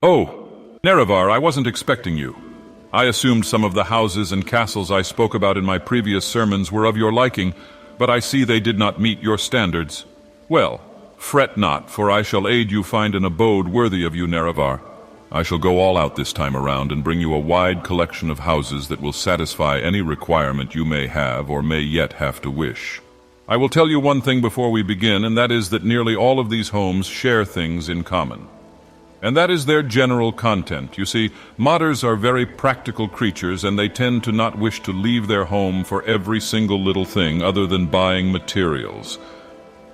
Oh, Nerevar, I wasn't expecting you. I assumed some of the houses and castles I spoke about in my previous sermons were of your liking, but I see they did not meet your standards. Well, fret not, for I shall aid you find an abode worthy of you, Nerevar. I shall go all out this time around and bring you a wide collection of houses that will satisfy any requirement you may have or may yet have to wish. I will tell you one thing before we begin, and that is that nearly all of these homes share things in common. And that is their general content. You see, modders are very practical creatures, and they tend to not wish to leave their home for every single little thing other than buying materials.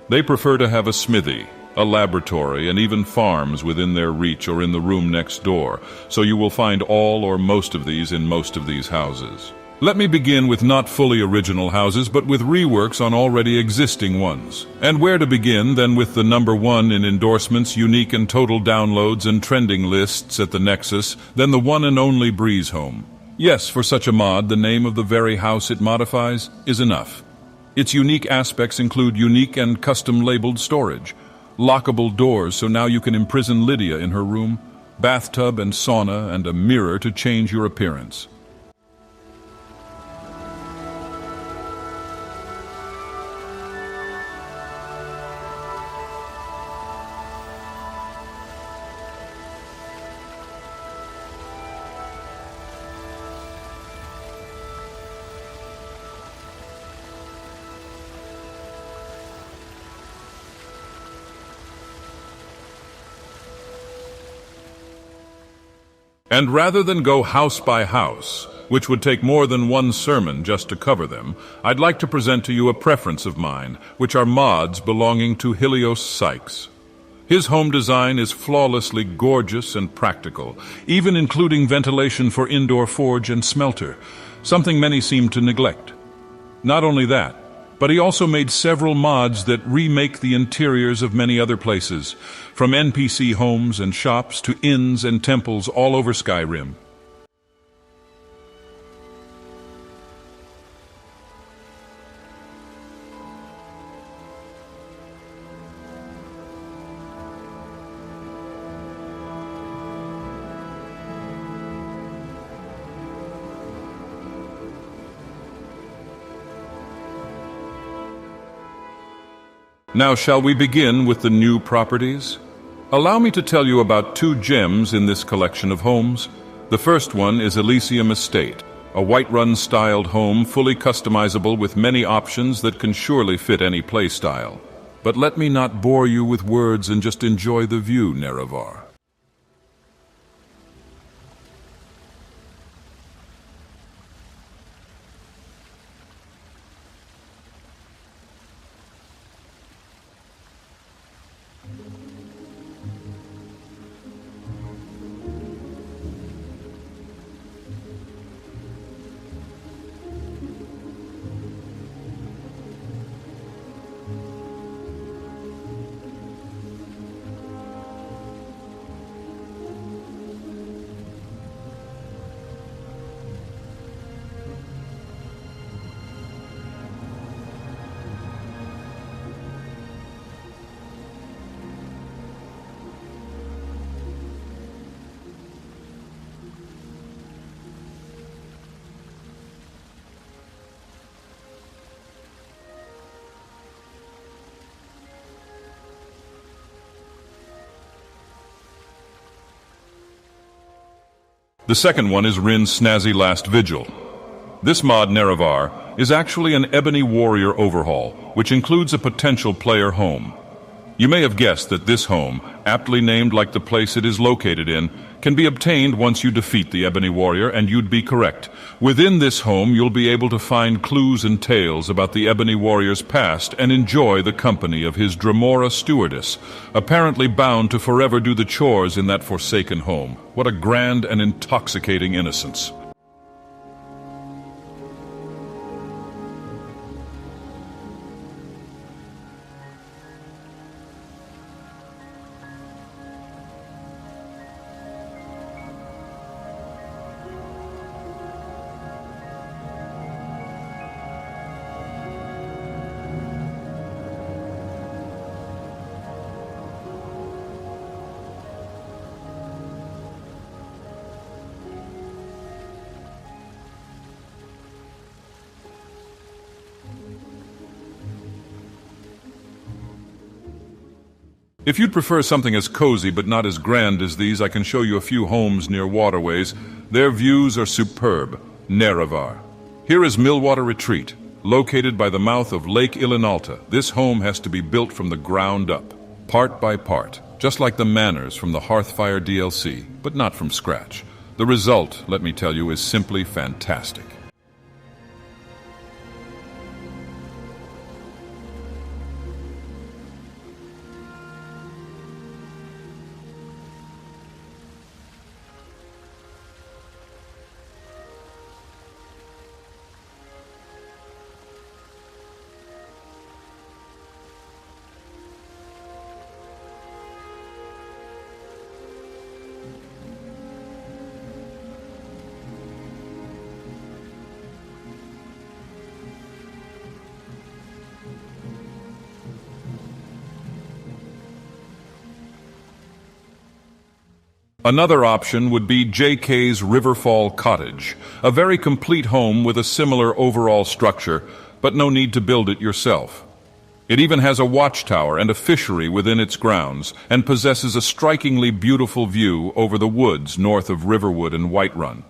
They prefer to have a smithy, a laboratory, and even farms within their reach or in the room next door, so you will find all or most of these in most of these houses. Let me begin with not fully original houses, but with reworks on already existing ones. And where to begin than with the #1 in endorsements, unique and total downloads, and trending lists at the Nexus, then the one and only Breezehome. Yes, for such a mod, the name of the very house it modifies is enough. Its unique aspects include unique and custom-labeled storage, lockable doors so now you can imprison Lydia in her room, bathtub and sauna, and a mirror to change your appearance. And rather than go house by house, which would take more than one sermon just to cover them, I'd like to present to you a preference of mine, which are mods belonging to HyliosSykes. His home design is flawlessly gorgeous and practical, even including ventilation for indoor forge and smelter, something many seem to neglect. Not only that, but he also made several mods that remake the interiors of many other places, from NPC homes and shops to inns and temples all over Skyrim. Now shall we begin with the new properties? Allow me to tell you about 2 gems in this collection of homes. The first one is Elysium Estate, a Whiterun-styled home fully customizable with many options that can surely fit any playstyle. But let me not bore you with words and just enjoy the view, Nerevar. The second one is Rin's snazzy last Vigil. This mod, Nerevar, is actually an Ebony Warrior overhaul, which includes a potential player home. You may have guessed that this home, aptly named like the place it is located in, can be obtained once you defeat the Ebony Warrior, and you'd be correct. Within this home, you'll be able to find clues and tales about the Ebony Warrior's past and enjoy the company of his Dremora stewardess, apparently bound to forever do the chores in that forsaken home. What a grand and intoxicating innocence. If you'd prefer something as cozy but not as grand as these, I can show you a few homes near waterways. Their views are superb. Nerevar. Here is Millwater Retreat. Located by the mouth of Lake Ilinalta, this home has to be built from the ground up, part by part, just like the manors from the Hearthfire DLC, but not from scratch. The result, let me tell you, is simply fantastic. Another option would be JK's Riverfall Cottage, a very complete home with a similar overall structure, but no need to build it yourself. It even has a watchtower and a fishery within its grounds, and possesses a strikingly beautiful view over the woods north of Riverwood and Whiterun.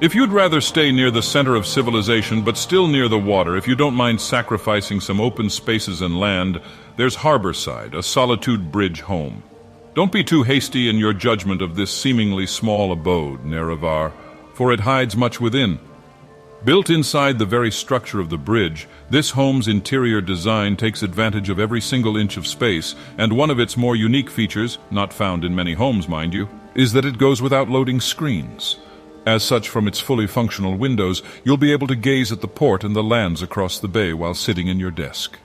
If you'd rather stay near the center of civilization but still near the water, if you don't mind sacrificing some open spaces and land, there's Harborside, a Solitude Bridge home. Don't be too hasty in your judgment of this seemingly small abode, Nerevar, for it hides much within. Built inside the very structure of the bridge, this home's interior design takes advantage of every single inch of space, and one of its more unique features, not found in many homes, mind you, is that it goes without loading screens. As such, from its fully functional windows, you'll be able to gaze at the port and the lands across the bay while sitting in your desk.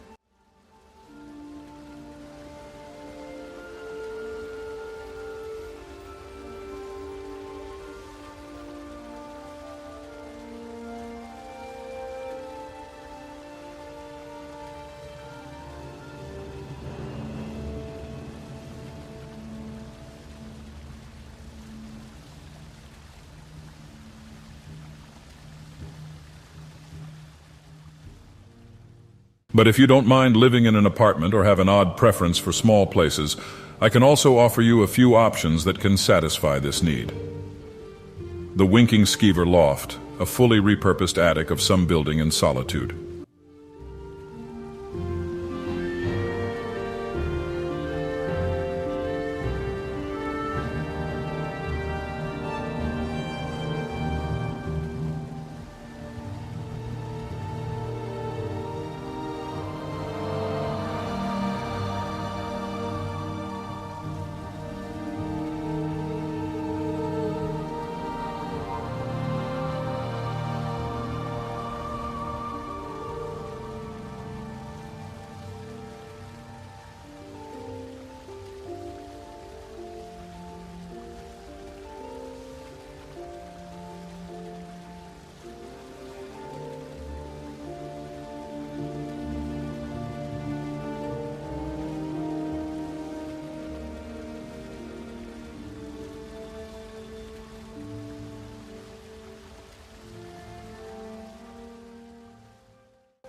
But if you don't mind living in an apartment or have an odd preference for small places, I can also offer you a few options that can satisfy this need. The Winking Skeever Loft, a fully repurposed attic of some building in Solitude.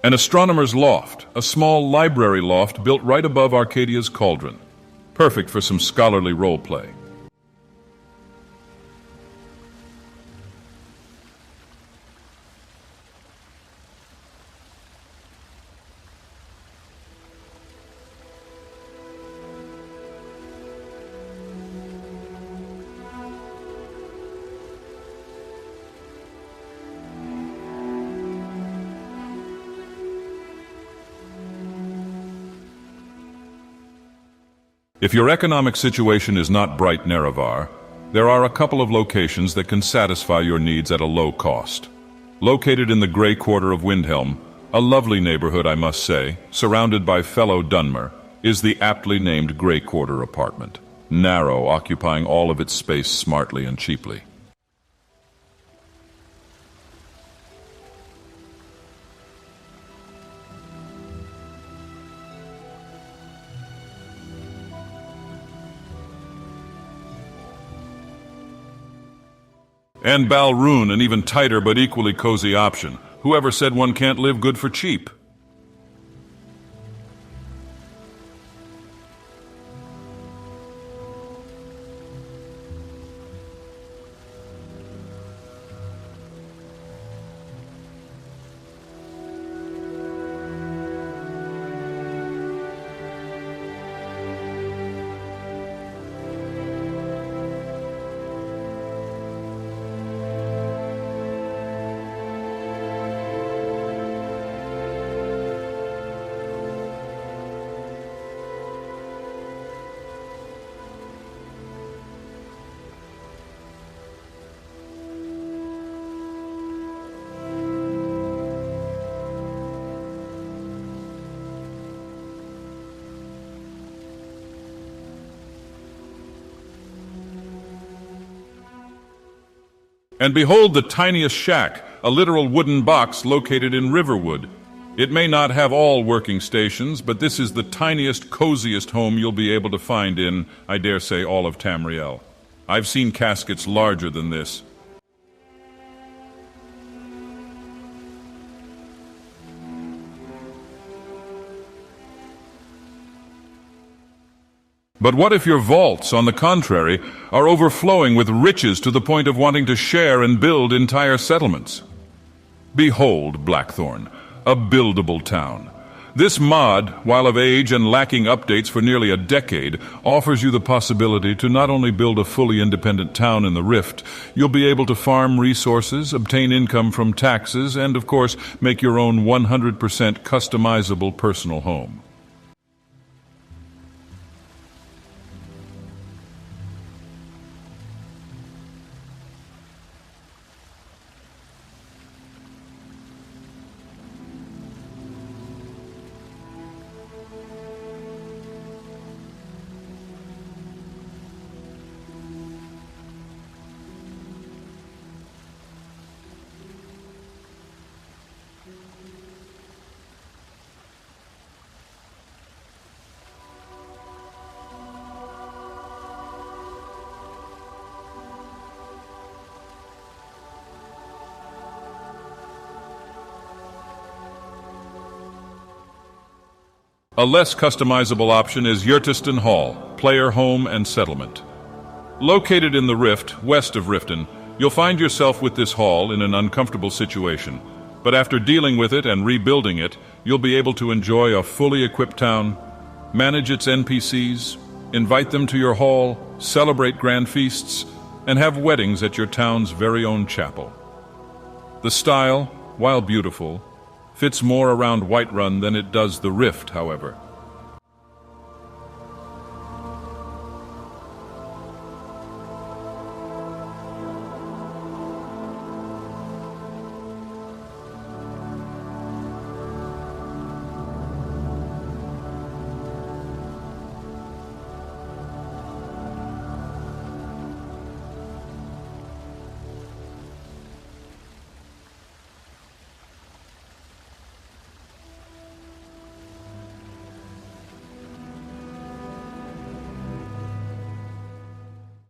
An Astronomer's Loft, a small library loft built right above Arcadia's cauldron. Perfect for some scholarly roleplay. If your economic situation is not bright, Nerevar, there are a couple of locations that can satisfy your needs at a low cost. Located in the Grey Quarter of Windhelm, a lovely neighborhood I must say, surrounded by fellow Dunmer, is the aptly named Grey Quarter apartment, narrow, occupying all of its space smartly and cheaply. And Bal Ruhn, an even tighter but equally cozy option. Whoever said one can't live good for cheap? And behold the Tiniest Shack, a literal wooden box located in Riverwood. It may not have all working stations, but this is the tiniest, coziest home you'll be able to find in, I dare say, all of Tamriel. I've seen caskets larger than this. But what if your vaults, on the contrary, are overflowing with riches to the point of wanting to share and build entire settlements? Behold Blackthorn, a buildable town. This mod, while of age and lacking updates for nearly a decade, offers you the possibility to not only build a fully independent town in the Rift, you'll be able to farm resources, obtain income from taxes, and of course, make your own 100% customizable personal home. A less customizable option is Hjertesten Hall, player home and settlement. Located in the Rift, west of Riften, you'll find yourself with this hall in an uncomfortable situation. But after dealing with it and rebuilding it, you'll be able to enjoy a fully equipped town, manage its NPCs, invite them to your hall, celebrate grand feasts, and have weddings at your town's very own chapel. The style, while beautiful, fits more around Whiterun than it does the Rift, however.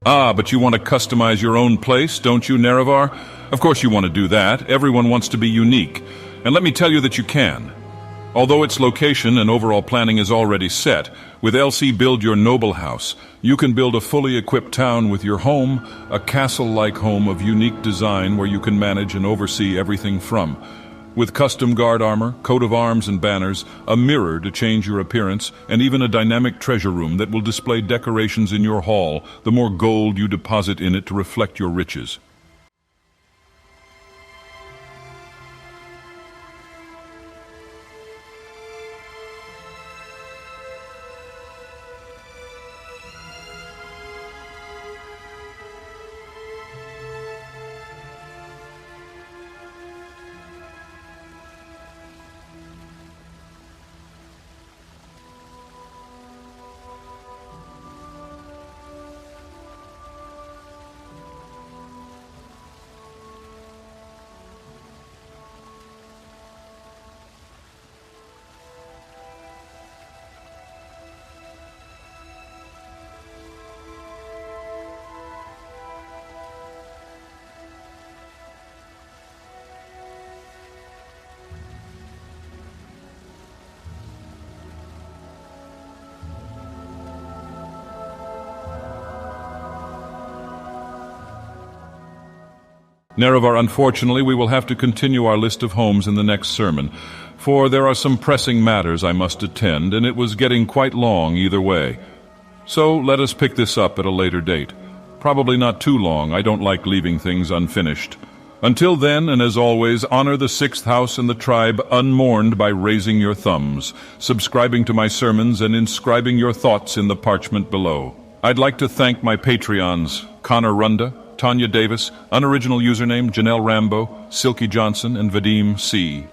Ah, but you want to customize your own place, don't you, Nerevar? Of course you want to do that. Everyone wants to be unique. And let me tell you that you can. Although its location and overall planning is already set, with LC Build Your Noble House, you can build a fully equipped town with your home, a castle-like home of unique design where you can manage and oversee everything from. With custom guard armor, coat of arms and banners, a mirror to change your appearance, and even a dynamic treasure room that will display decorations in your hall, the more gold you deposit in it to reflect your riches. Nerevar, unfortunately, we will have to continue our list of homes in the next sermon, for there are some pressing matters I must attend, and it was getting quite long either way. So let us pick this up at a later date. Probably not too long. I don't like leaving things unfinished. Until then, and as always, honor the sixth house and the tribe unmourned by raising your thumbs, subscribing to my sermons, and inscribing your thoughts in the parchment below. I'd like to thank my Patreons, Connor Runda, Tanya Davis, unoriginal username Janelle Rambo, Silky Johnson, and Vadim C.